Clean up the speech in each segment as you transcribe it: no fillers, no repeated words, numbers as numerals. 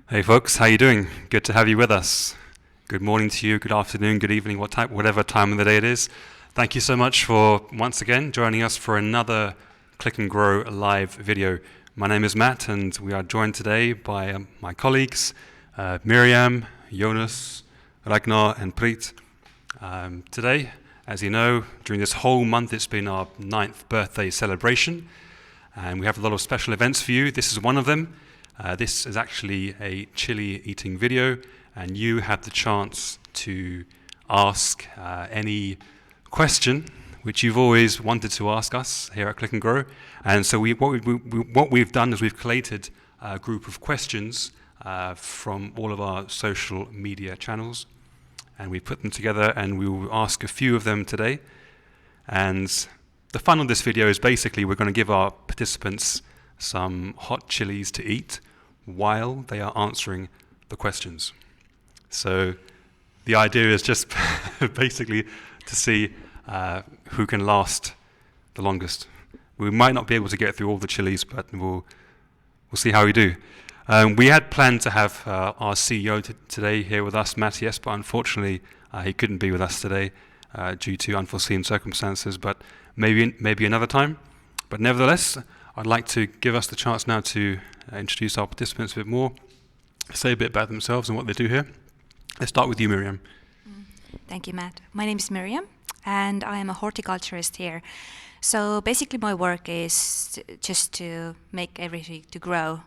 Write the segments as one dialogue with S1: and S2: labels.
S1: Hey folks, how you doing? Good to have you with us. Good morning to you, good afternoon, good evening, whatever time of the day it is. Thank you so much for once again joining us for another Click and Grow live video. My name is Matt and we are joined today by my colleagues Miriam, Jonas, Ragnar and Preet. Today, as you know, during this whole month it's been our 9th birthday celebration and we have a lot of special events for you. This is one of them. This is actually a chili eating video, and you have the chance to ask any question which you've always wanted to ask us here at Click and Grow. And so what we've done is we've collated a group of questions from all of our social media channels, and we put them together, and we will ask a few of them today. And the fun of this video is basically we're going to give our participants some hot chilies to eat while they are answering the questions. So the idea is just basically to see who can last the longest. We might not be able to get through all the chilies, but we'll see how we do. We had planned to have our CEO today here with us, Matthias, but unfortunately he couldn't be with us today due to unforeseen circumstances, but maybe another time. But nevertheless, I'd like to give us the chance now to introduce our participants a bit more, say a bit about themselves and what they do here. Let's start with you, Miriam.
S2: Thank you, Matt. My name is Miriam, and I am a horticulturist here. So basically my work is just to make everything to grow.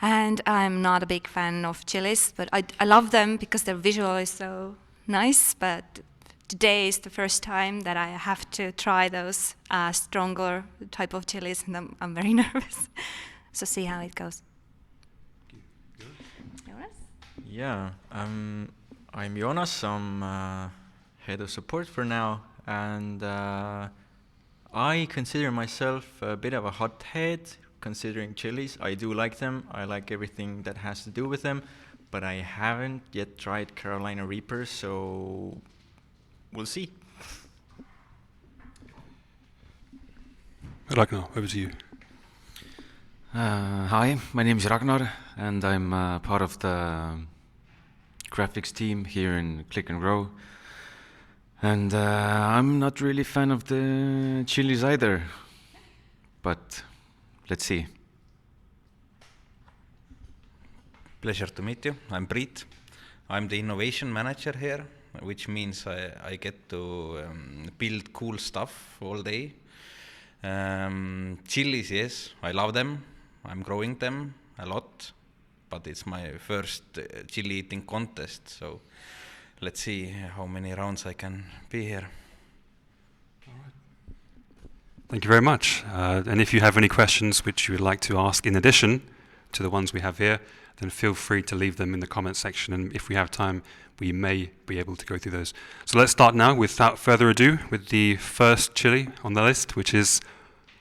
S2: And I'm not a big fan of chilies, but I love them because their visual is so nice, but today is the first time that I have to try those stronger type of chilies, and I'm very nervous. So see how it goes. Jonas?
S3: Yeah, I'm Jonas. I'm head of support for now, and I consider myself a bit of a hothead considering chilies. I do like them. I like everything that has to do with them, but I haven't yet tried Carolina Reaper, so we'll see.
S1: Ragnar, over to you.
S4: Hi, my name is Ragnar, and I'm part of the graphics team here in Click and Grow. And I'm not really a fan of the chilies either, but let's see.
S5: Pleasure to meet you. I'm Preet. I'm the innovation manager here, which means I get to build cool stuff all day. Chilies, yes, I love them. I'm growing them a lot, but it's my first chili eating contest, so let's see how many rounds I can be here.
S1: Thank you very much. And if you have any questions which you would like to ask in addition to the ones we have here, then feel free to leave them in the comments section, and if we have time, we may be able to go through those. So let's start now, without further ado, with the first chili on the list, which is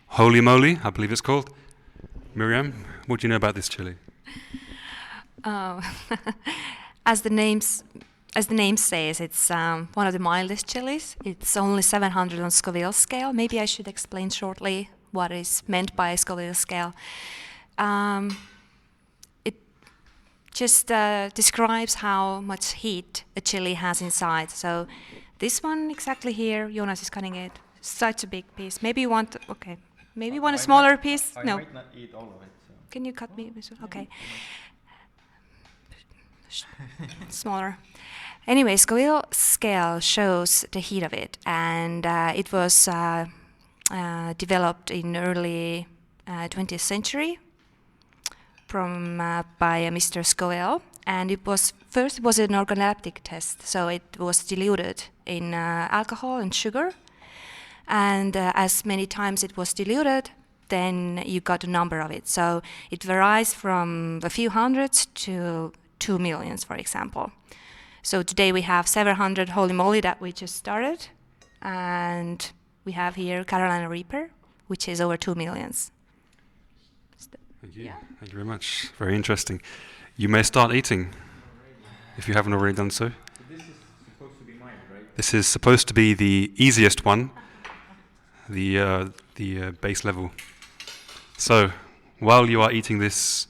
S1: Holy Moly, I believe it's called. Miriam, what do you know about this chili?
S2: Oh, as the name says, it's one of the mildest chilies. It's only 700 on Scoville scale. Maybe I should explain shortly what is meant by Scoville scale. It just describes how much heat a chili has inside. So this one exactly here, Jonas is cutting it. Such a big piece. Maybe you want, okay. Maybe you want a smaller piece?
S3: I
S2: No.
S3: might not eat all of it. So.
S2: Can you cut me this one? Okay. Smaller. Anyway, Scoville scale shows the heat of it, and it was developed in early 20th century by Mr. Scoville, and it was an organoleptic test, so it was diluted in alcohol and sugar, and as many times it was diluted, then you got a number of it. So it varies from a few hundreds to 2 millions, for example. So today we have 700 Holy Moly that we just started, and we have here Carolina Reaper, which is over 2 millions.
S1: Thank you.
S2: Yeah.
S1: Thank you very much. Very interesting. You may start eating, if you haven't already done so.
S3: This is supposed to be mine, right?
S1: This is supposed to be the easiest one, the base level. So, while you are eating this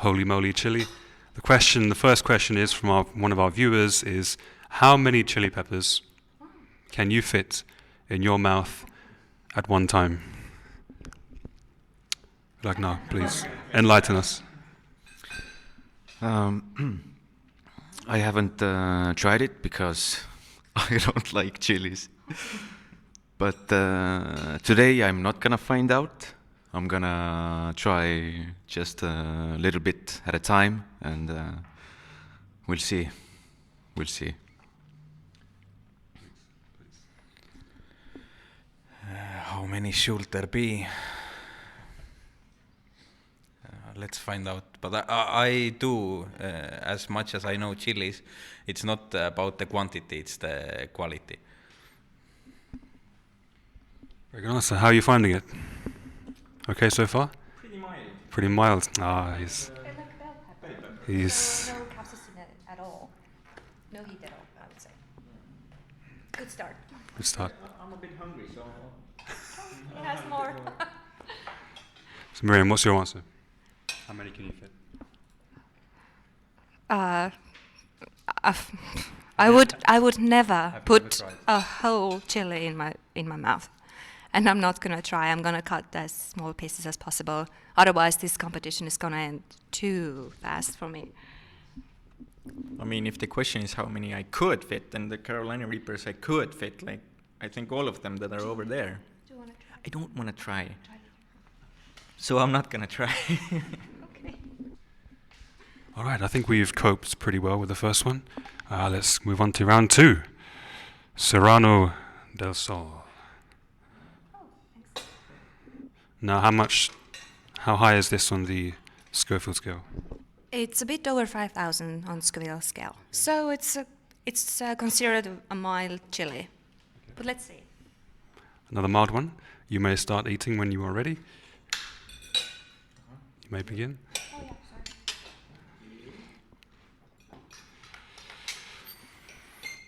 S1: Holy Moly Chili. The first question is from one of our viewers is, how many chili peppers can you fit in your mouth at one time? Ragnar, please enlighten us.
S4: I haven't tried it because I don't like chilies. But today I'm not gonna find out. I'm gonna try just a little bit at a time, and we'll see. We'll see.
S5: How many should there be? Let's find out. But I do, as much as I know chilies, it's not about the quantity, it's the quality.
S1: Very good answer. How are you finding it? Okay so far?
S3: Pretty mild.
S1: Pretty mild. He's
S2: No capsaicin at all. No heat at all, I would say. Good start.
S1: good start.
S3: I'm a bit hungry, so...
S2: It has more.
S1: So Miriam, what's your answer? How many can you fit?
S2: I would never
S1: Have you
S2: put
S1: never tried?
S2: a whole chili in my mouth, and I'm not gonna try. I'm gonna cut as small pieces as possible. Otherwise, this competition is gonna end too fast for me.
S3: I mean, if the question is how many I could fit, then the Carolina Reapers I could fit, like, I think all of them that are over there.
S2: Do you wanna try?
S3: I don't want to try. So I'm not gonna try.
S2: Okay.
S1: All right, I think we've coped pretty well with the first one. Let's move on to round two. Serrano del Sol. Now, how high is this on the Scoville scale?
S2: It's a bit over 5,000 on Scoville scale, so it's considered a mild chili. But let's see.
S1: Another mild one. You may start eating when you are ready. You may begin.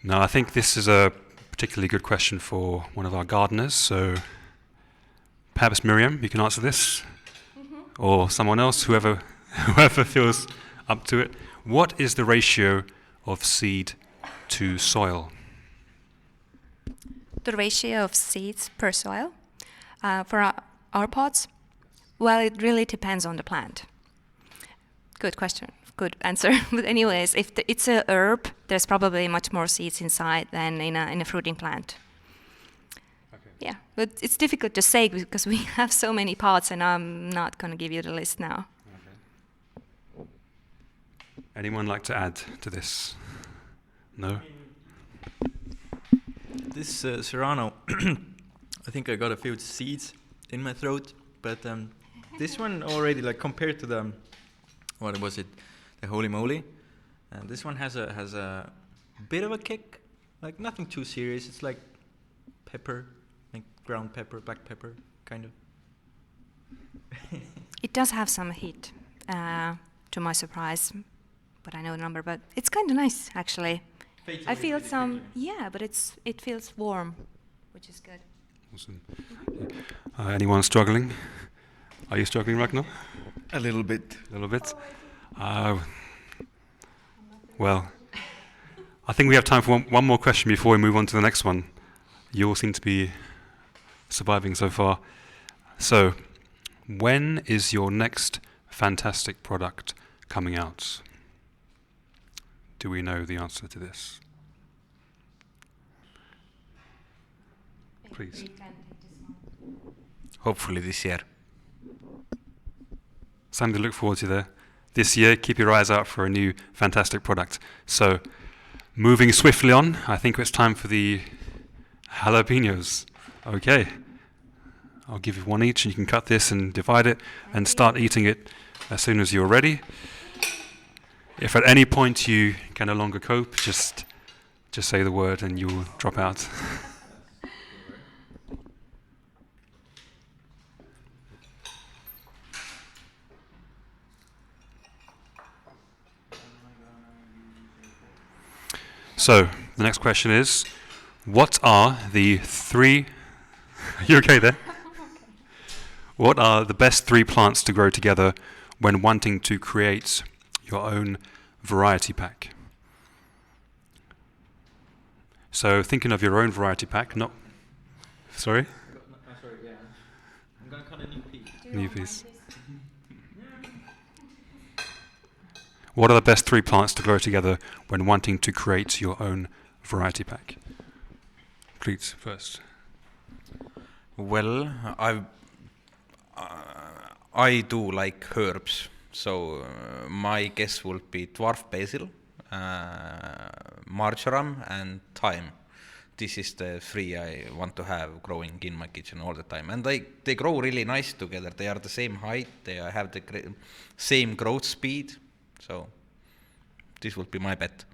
S1: Now, I think this is a particularly good question for one of our gardeners, so perhaps Miriam, you can answer this, or someone else, whoever feels up to it. What is the ratio of seed to soil?
S2: The ratio of seeds per soil for our pots? Well, it really depends on the plant. Good question. Good answer. But anyways, if it's a herb, there's probably much more seeds inside than in a fruiting plant.
S1: Okay.
S2: Yeah, but it's difficult to say because we have so many pots, and I'm not going to give you the list now.
S1: Anyone like to add to this? No?
S3: This Serrano, I think I got a few seeds in my throat, but this one already, like, compared to the, what was it, the Holy Moly, this one has a bit of a kick, like nothing too serious. It's like pepper, like ground pepper, black pepper, kind of.
S2: It does have some heat, to my surprise, but I know the number. But it's kind of nice, actually. I feel some, yeah, but it feels warm, which is good.
S1: Awesome. Anyone struggling? Are you struggling, Ragnar?
S4: A little bit.
S1: A little bit? Well, I think we have time for one more question before we move on to the next one. You all seem to be surviving so far. So, when is your next fantastic product coming out? Do we know the answer to this? Please.
S5: Hopefully this year.
S1: Something to look forward to there. This year, keep your eyes out for a new fantastic product. So, moving swiftly on, I think it's time for the jalapenos. Okay. I'll give you one each, and you can cut this and divide it and start eating it as soon as you're ready. If at any point you can no longer cope, just say the word and you will drop out. So, the next question is, what are the three... Are you okay there? What are the best three plants to grow together when wanting to create your own variety pack? So thinking of your own variety pack, not... Sorry?
S3: Sorry, yeah. I'm gonna cut a new piece.
S1: New piece. What are the best 3 plants to grow together when wanting to create your own variety pack? Please, first.
S5: Well, I do like herbs, so my guess would be dwarf basil, marjoram, and thyme. This is the 3 I want to have growing in my kitchen all the time, and they grow really nice together. They are the same height, they have the same growth speed, so this would be my bet.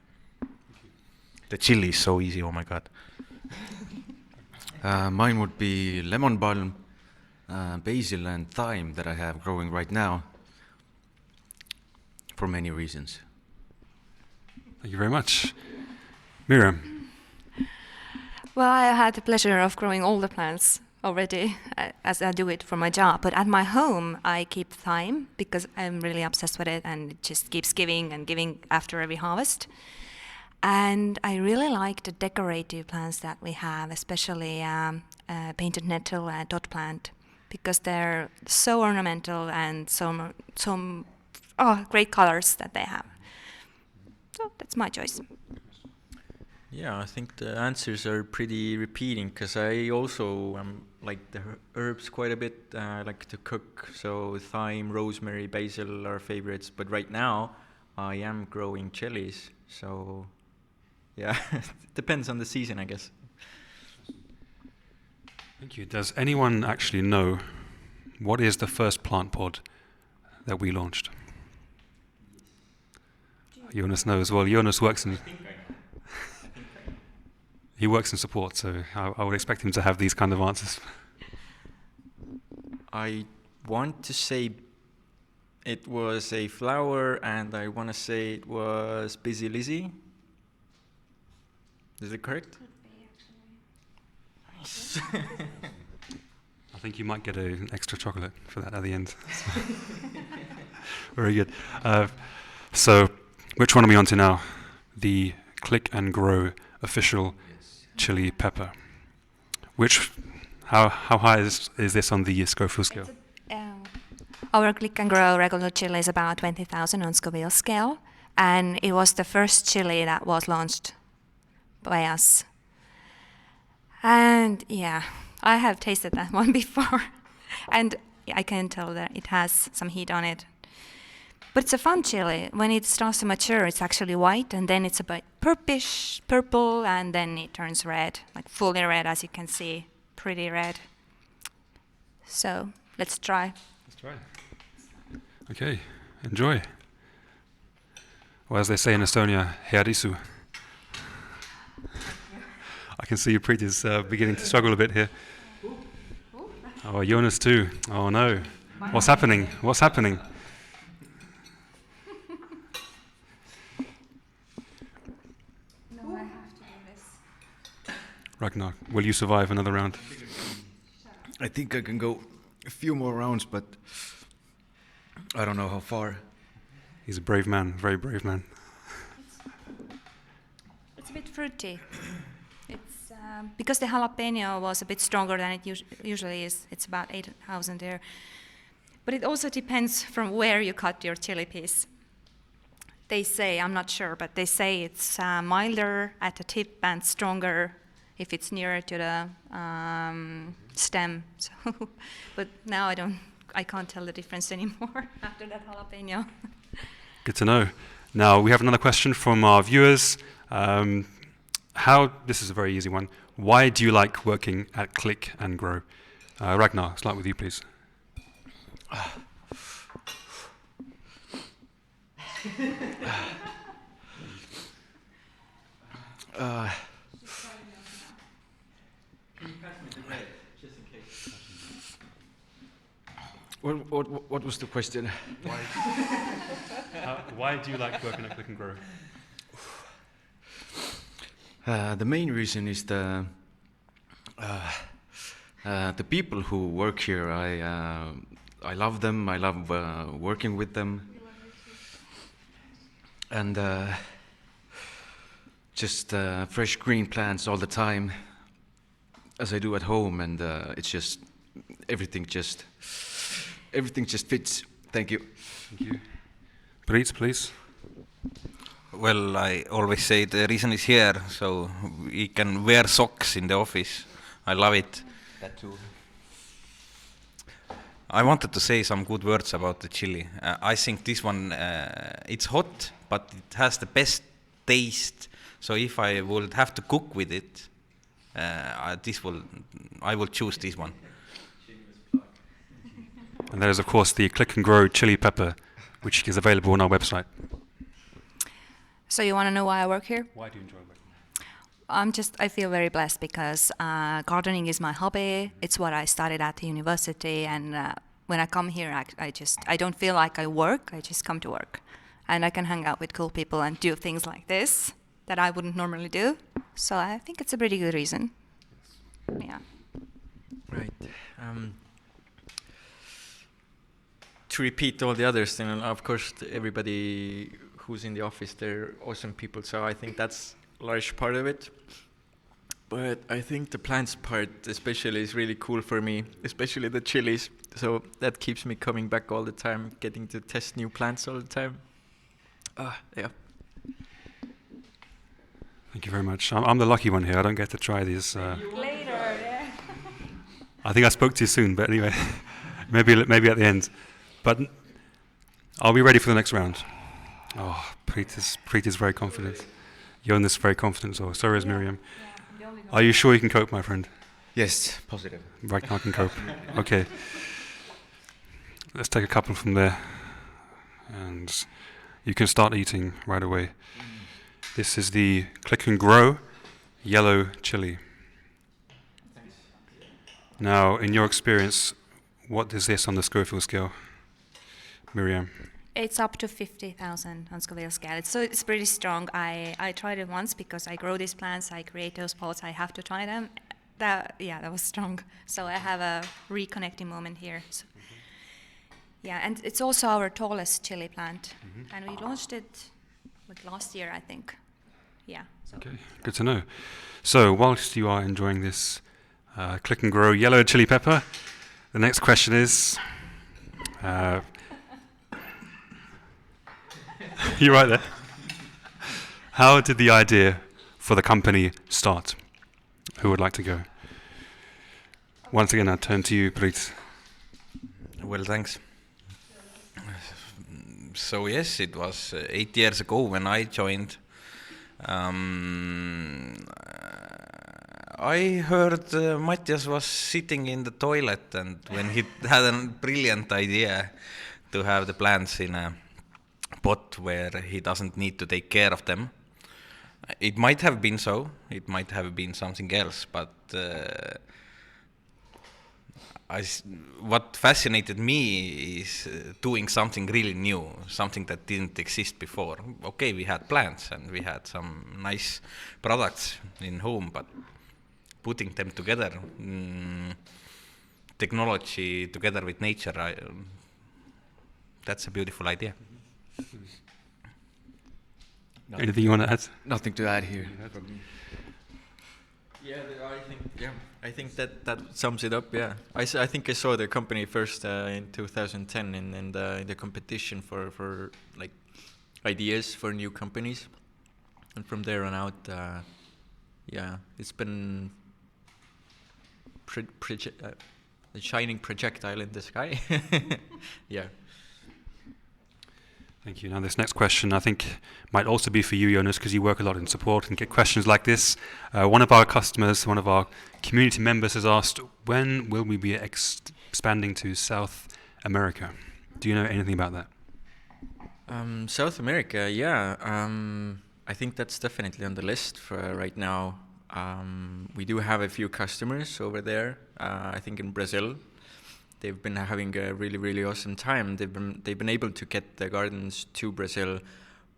S5: The chili is so easy, oh my god.
S4: Mine would be lemon balm, basil and thyme that I have growing right now for many reasons.
S1: Thank you very much. Miriam?
S2: Well, I had the pleasure of growing all the plants already, as I do it for my job. But at my home, I keep thyme because I'm really obsessed with it, and it just keeps giving and giving after every harvest. And I really like the decorative plants that we have, especially painted nettle and dot plant, because they're so ornamental and some great colors that they have. So that's my choice.
S3: Yeah, I think the answers are pretty repeating because I also like the herbs quite a bit. I like to cook, so thyme, rosemary, basil are favorites. But right now, I am growing chilies, so yeah, it depends on the season, I guess.
S1: Thank you. Does anyone actually know what is the first plant pod that we launched? Jonas knows. Well, Jonas works in... He works in support, so I would expect him to have these kind of answers.
S3: I want to say it was a flower, and I want to say it was Busy Lizzie. Is it correct? Nice.
S1: I think you might get an extra chocolate for that at the end. Very good. So, which one are we on to now? The Click and Grow official chili pepper. How high is this on the Scoville scale?
S2: Our Click and Grow regular chili is about 20,000 on Scoville scale, and it was the first chili that was launched by us. And yeah, I have tasted that one before, and I can tell that it has some heat on it. But it's a fun chili. When it starts to mature, it's actually white, and then it's a bit purple, and then it turns red, like fully red, as you can see, pretty red. So let's try.
S1: Let's try. Okay, enjoy. Or as they say in Estonia, hearisu. I can see Preet is beginning to struggle a bit here. Oh, Jonas too. Oh no. What's happening? What's happening?
S2: No, I have to do this.
S1: Ragnar, will you survive another round?
S4: I think I can go a few more rounds, but I don't know how far.
S1: He's a brave man, very brave man.
S2: It's a bit fruity. It's because the jalapeno was a bit stronger than it usually is. It's about 8,000 there. But it also depends from where you cut your chili piece. They say, I'm not sure, but they say it's milder at the tip and stronger if it's nearer to the stem. So, but now I can't tell the difference anymore after that jalapeno.
S1: Good to know. Now we have another question from our viewers. This is a very easy one. Why do you like working at Click and Grow? Ragnar, start with you, please.
S4: What was the question?
S1: Why do you like working at Click and Grow?
S4: The main reason is the people who work here. I love them. I love working with them. And just fresh green plants all the time, as I do at home, and it's just everything just fits. Thank you.
S1: Thank you. Please.
S5: Well, I always say the reason is here, so we can wear socks in the office. I love it.
S4: That too.
S5: I wanted to say some good words about the chili. I think this one, it's hot, but it has the best taste. So if I would have to cook with it, I will choose this one.
S1: And there is, of course, the Click and Grow chili pepper, which is available on our website.
S2: So you want to know why I work here?
S1: Why do you enjoy working?
S2: I feel very blessed because gardening is my hobby. It's what I studied at the university, and when I come here, I don't feel like I work. I just come to work, and I can hang out with cool people and do things like this that I wouldn't normally do. So I think it's a pretty good reason. Yeah.
S3: Right. To repeat all the others, then of course everybody who's in the office, they're awesome people. So I think that's a large part of it. But I think the plants part especially is really cool for me, especially the chilies. So that keeps me coming back all the time, getting to test new plants all the time. Yeah.
S1: Thank you very much. I'm the lucky one here. I don't get to try these.
S2: Later, yeah.
S1: I think I spoke to you soon, but anyway, maybe at the end. But I'll be ready for the next round. Oh, Preet is very confident. Jonas is very confident, so is Miriam. Are you sure you can cope, my friend?
S4: Yes, positive.
S1: Right now I can cope. Okay. Let's take a couple from there. And you can start eating right away. This is the Click and Grow yellow chili. Now, in your experience, what is this on the Scoville scale? Miriam?
S2: It's up to 50,000 on Scoville scale. So it's pretty strong. I tried it once because I grow these plants, I create those pots, I have to try them. That was strong. So I have a reconnecting moment here. So, yeah, and it's also our tallest chili plant. And we launched it last year, I think. Yeah. So.
S1: Okay, good to know. So whilst you are enjoying this Click and Grow yellow chili pepper, the next question is... you're right there. How did the idea for the company start? Who would like to go? Once again, I turn to you, Preet.
S5: Well, thanks. So yes, it was 8 years ago when I joined. I heard Matthias was sitting in the toilet, and when he had a brilliant idea to have the plants in a pot where he doesn't need to take care of them. It might have been so, it might have been something else, but what fascinated me is doing something really new, something that didn't exist before. Okay, we had plants and we had some nice products in home, but putting them together, technology together with nature, that's a beautiful idea.
S1: Anything you want to add?
S4: Nothing to add here.
S3: I think that sums it up. Yeah, I think I saw the company first in 2010 in the competition for like ideas for new companies, and from there on out, it's been the shining projectile in the sky. Yeah.
S1: Thank you. Now this next question I think might also be for you, Jonas, because you work a lot in support and get questions like this. One of our customers, one of our community members has asked, when will we be expanding to South America? Do you know anything about that?
S3: South America, yeah. I think that's definitely on the list for right now. We do have a few customers over there, I think in Brazil. They've been having a really, really awesome time. They've been able to get the gardens to Brazil,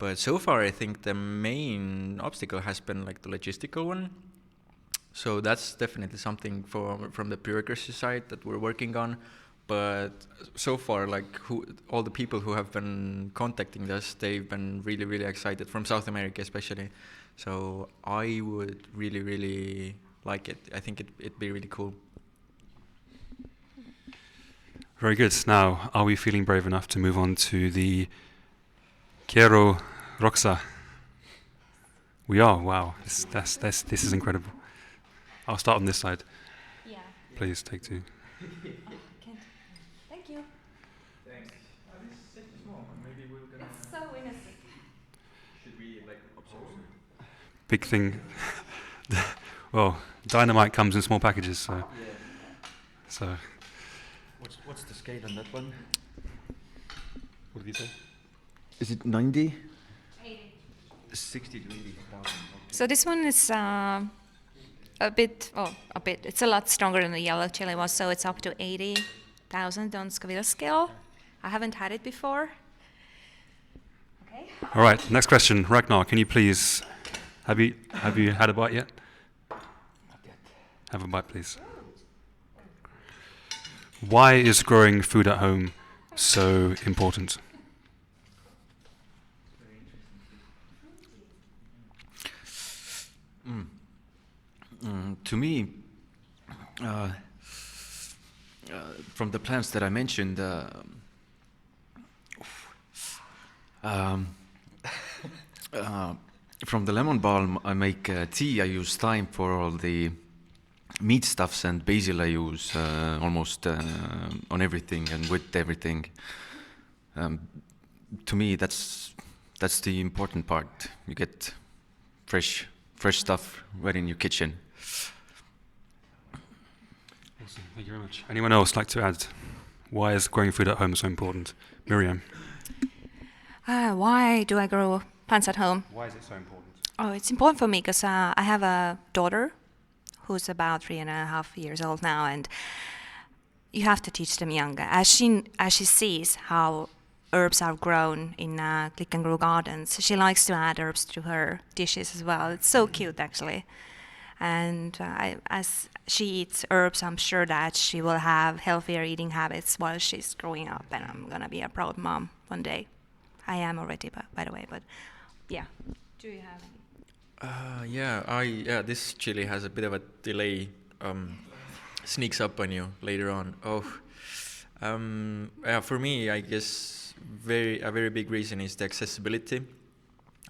S3: but so far I think the main obstacle has been like the logistical one. So that's definitely something from the bureaucracy side that we're working on. but so far, like all the people who have been contacting us, they've been really, really excited from South America, especially. So I would really, really like it. I think it'd be really cool.
S1: Very good. Now, are we feeling brave enough to move on to the Quiero Roxa? We are. Wow, this is incredible. I'll start on this side.
S2: Yeah.
S1: Please take two.
S2: Thank you.
S3: Thanks. This is small. Maybe we're gonna.
S2: It's so innocent.
S3: Should we like observe?
S1: Big thing. Well, dynamite comes in small packages, so. So.
S4: What's the scale on that one?
S1: What did you say?
S4: Is it 90?
S2: 80.
S4: 60 to 80,000.
S2: So this one is a bit. It's a lot stronger than the yellow chili was, so it's up to 80,000 on Scoville scale. I haven't had it before. Okay.
S1: All right. Next question, Ragnar. Can you please? Have you had a bite yet?
S4: Not yet.
S1: Have a bite, please. Why is growing food at home so important?
S4: To me, from the plants that I mentioned, from the lemon balm I make tea. I use thyme for all the meat stuffs, and basil I use almost on everything and with everything. To me, that's the important part. You get fresh stuff right in your kitchen.
S1: Awesome. Thank you very much. Anyone else like to add? Why is growing food at home so important? Miriam.
S2: Why do I grow plants at home?
S1: Why is it so important?
S2: Oh, it's important for me because I have a daughter who's about 3.5 years old now, and you have to teach them younger. As she sees how herbs are grown in Click and Grow gardens, she likes to add herbs to her dishes as well. It's so cute, actually. And as she eats herbs, I'm sure that she will have healthier eating habits while she's growing up, and I'm gonna be a proud mom one day. I am already, by the way, but yeah. Do you have any?
S3: This chili has a bit of a delay. Sneaks up on you later on. For me, I guess a very big reason is the accessibility.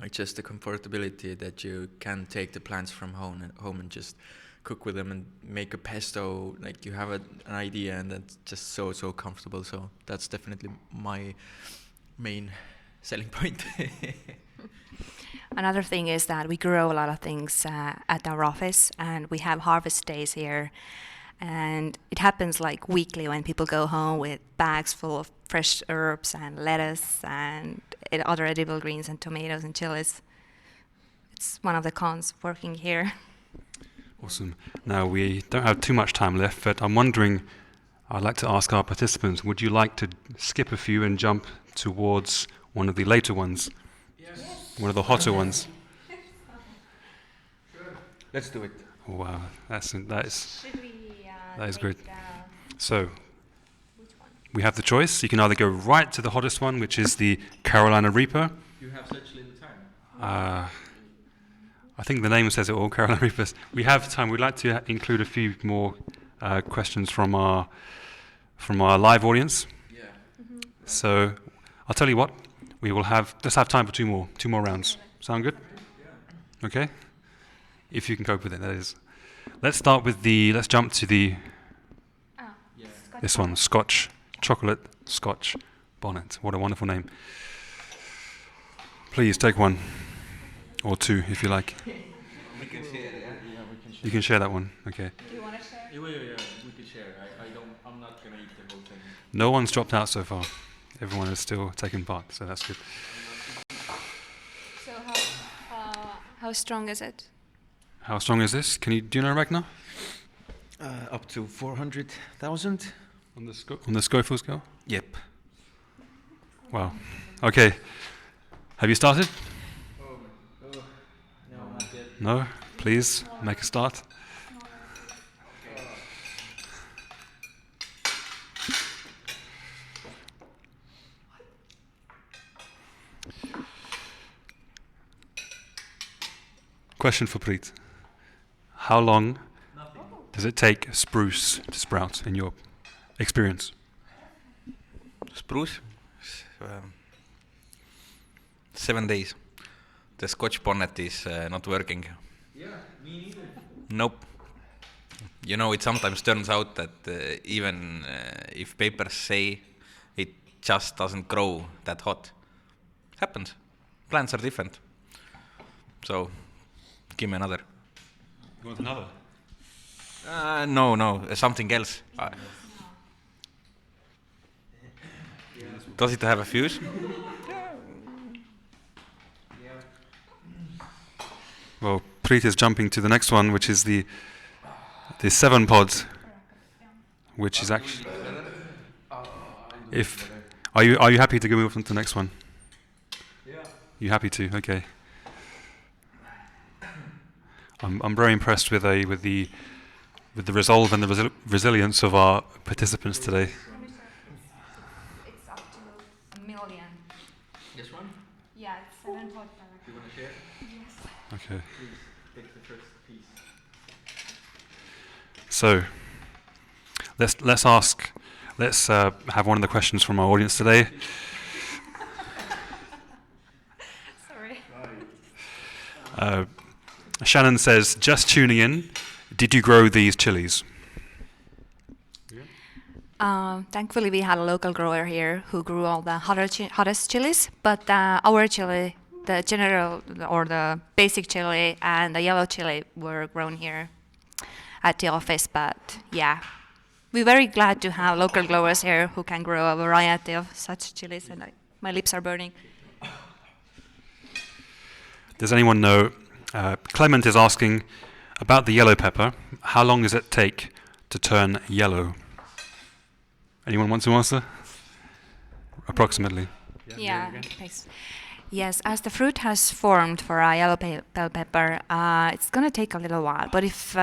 S3: Like just the comfortability that you can take the plants from home and just cook with them and make a pesto. Like you have an idea, and that's just so comfortable. So that's definitely my main selling point.
S2: Another thing is that we grow a lot of things at our office, and we have harvest days here. And it happens like weekly when people go home with bags full of fresh herbs and lettuce and other edible greens and tomatoes and chilies. It's one of the cons of working here.
S1: Awesome. Now, we don't have too much time left, but I'm wondering, I'd like to ask our participants, would you like to skip a few and jump towards one of the later ones? Yes. One of the hotter ones?
S4: Sure. Let's do it.
S1: Oh, wow, that is
S2: Should we
S1: that is great.
S2: which
S1: So,
S2: one?
S1: we have the choice. You can either go right to the hottest one, which is the Carolina Reaper.
S3: You have such little time.
S1: I think the name says it all, Carolina Reapers. We have time. We'd like to include a few more questions from our live audience.
S3: Yeah.
S1: So I'll tell you what. Let's have time for two more rounds. Sound good?
S3: Yeah.
S1: Okay. If you can cope with it, that is. Let's jump to
S3: Yeah.
S1: this one, Scotch chocolate Scotch bonnet. What a wonderful name. Please take one or two if you like.
S3: We can share, yeah? Yeah, we can share.
S1: You can share that one. Okay.
S2: Do you want to share?
S3: Yeah, we can share. I'm not gonna eat the whole thing.
S1: No one's dropped out so far. Everyone has still taken part, so that's good.
S2: So how strong is it?
S1: How strong is this? Do you know, Ragnar?
S4: Up to 400,000.
S1: On the Scoville scale?
S4: Yep.
S1: Wow. Okay. Have you started?
S3: No, not yet.
S1: No? Please make a start. Question for Preet. How long does it take spruce to sprout in your experience?
S5: Spruce? 7 days. The Scotch bonnet is not working.
S3: Yeah, me neither.
S5: Nope. You know, it sometimes turns out that even if papers say it just doesn't grow that hot. Happens. Plants are different. So, give me another.
S1: You want another?
S5: No, something else. Does it have a fuse?
S1: Well, Preet is jumping to the next one, which is the 7 pods, which is actually. Are you happy to go move on to the next one?
S3: Yeah.
S1: You happy to? Okay. I'm very impressed with the resolve and the resilience of our participants today.
S2: It's up to 1 million.
S3: This one?
S2: Yeah, it's 7 pot.
S3: Do you want to share?
S1: Okay.
S3: Please take the first piece.
S1: So let's have one of the questions from our audience today.
S2: Sorry.
S1: Shannon says, just tuning in, did you grow these chilies?
S2: Thankfully, we had a local grower here who grew all the hottest chilies, but our chili, the general or the basic chili and the yellow chili were grown here at the office. But yeah, we're very glad to have local growers here who can grow a variety of such chilies, and my lips are burning.
S1: Does anyone know? Clement is asking about the yellow pepper. How long does it take to turn yellow? Anyone want to answer? Approximately.
S2: Yeah, thanks. Yes, as the fruit has formed for a yellow bell pepper, it's going to take a little while. But if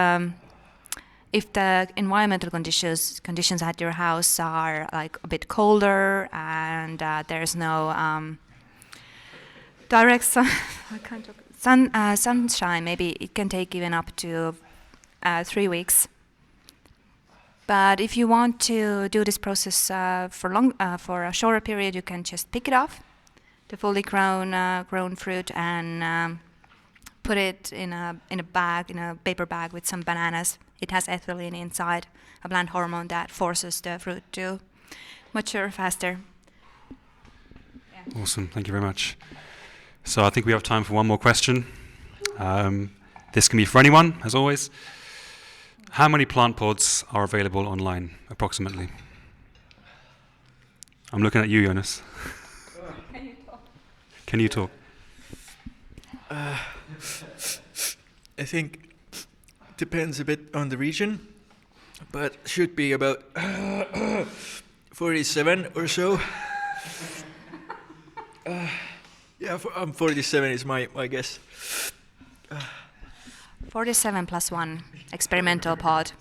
S2: the environmental conditions at your house are like a bit colder and there's no direct sunshine, maybe it can take even up to 3 weeks. But if you want to do this process for a shorter period, you can just pick it off, the fully grown fruit, and put it in a paper bag with some bananas. It has ethylene inside, a plant hormone that forces the fruit to mature faster. Yeah.
S1: Awesome, thank you very much. So I think we have time for one more question. This can be for anyone, as always. How many plant pods are available online, approximately? I'm looking at you, Jonas.
S2: Can you talk?
S1: Can you talk?
S6: I think depends a bit on the region, but should be about 47 or so. Yeah, 47 is my guess.
S2: 47 plus 1 experimental pod.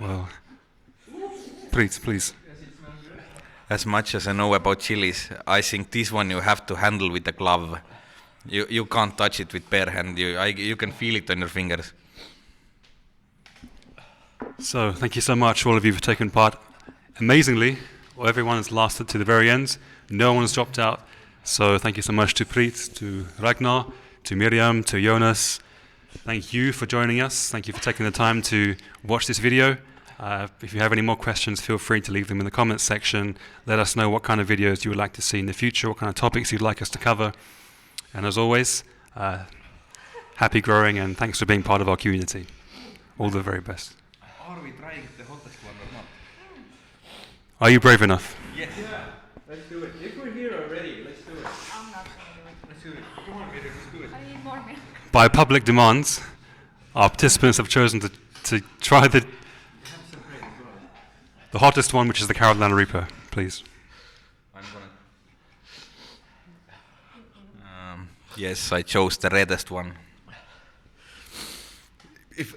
S1: Well, please.
S5: As much as I know about chilies, I think this one you have to handle with a glove. You can't touch it with bare hand. You can feel it on your fingers.
S1: So thank you so much, all of you, for taking part. Amazingly, everyone has lasted to the very end. No one's dropped out. So thank you so much to Preet, to Ragnar, to Miriam, to Jonas. Thank you for joining us. Thank you for taking the time to watch this video. If you have any more questions, feel free to leave them in the comments section. Let us know what kind of videos you would like to see in the future, what kind of topics you'd like us to cover. And as always, happy growing and thanks for being part of our community. All the very best.
S5: Are we trying the hottest one or not?
S1: Are you brave enough?
S5: Yes.
S6: Yeah, let's do it. If we're here already, let's do it.
S2: I'm not going to do it.
S6: Let's do it. Come on, Peter, let's do it.
S2: I need more milk.
S1: By public demand, our participants have chosen to try the hottest one, which is the Carolina Reaper, please.
S5: I'm gonna. Yes, I chose the reddest one.
S6: If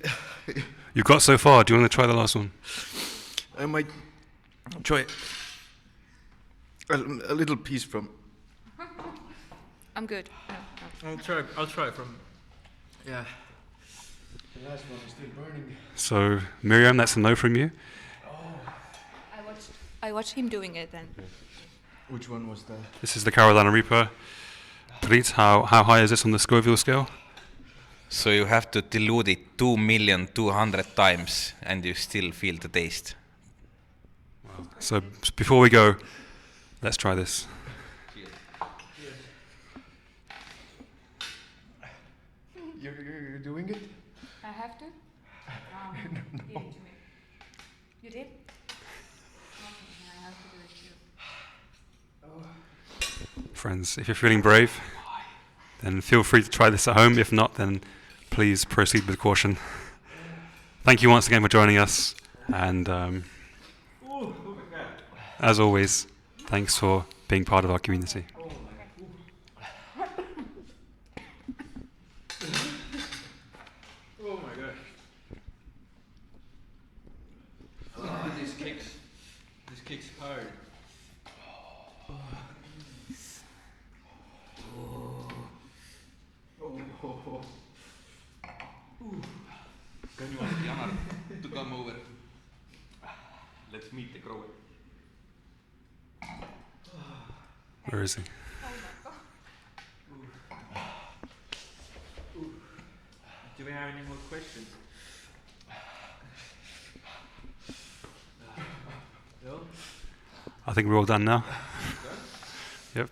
S1: You got so far. Do you want to try the last one?
S6: I might try a little piece from.
S2: I'm good. No.
S6: I'll try from. Yeah.
S7: The last one is still burning.
S1: So, Miriam, that's a no from you.
S2: I watched him doing it then.
S7: Which one was the?
S1: This is the Carolina Reaper. Prit, how high is this on the Scoville scale?
S5: So you have to dilute it 2,200,000 times and you still feel the taste.
S1: So, before we go, let's try this.
S7: You're doing it?
S2: I have to? Give it to me. You did? I have to do it too.
S1: Friends, if you're feeling brave, then feel free to try this at home. If not, then please proceed with caution. Thank you once again for joining us. And as always, thanks for being part of our community.
S6: Oh my god. This kicks hard.
S5: Can you ask Janar to come over? Let's meet the grower.
S1: Where is he?
S6: Do we have any more questions? No?
S1: I think we're all done now. Yep.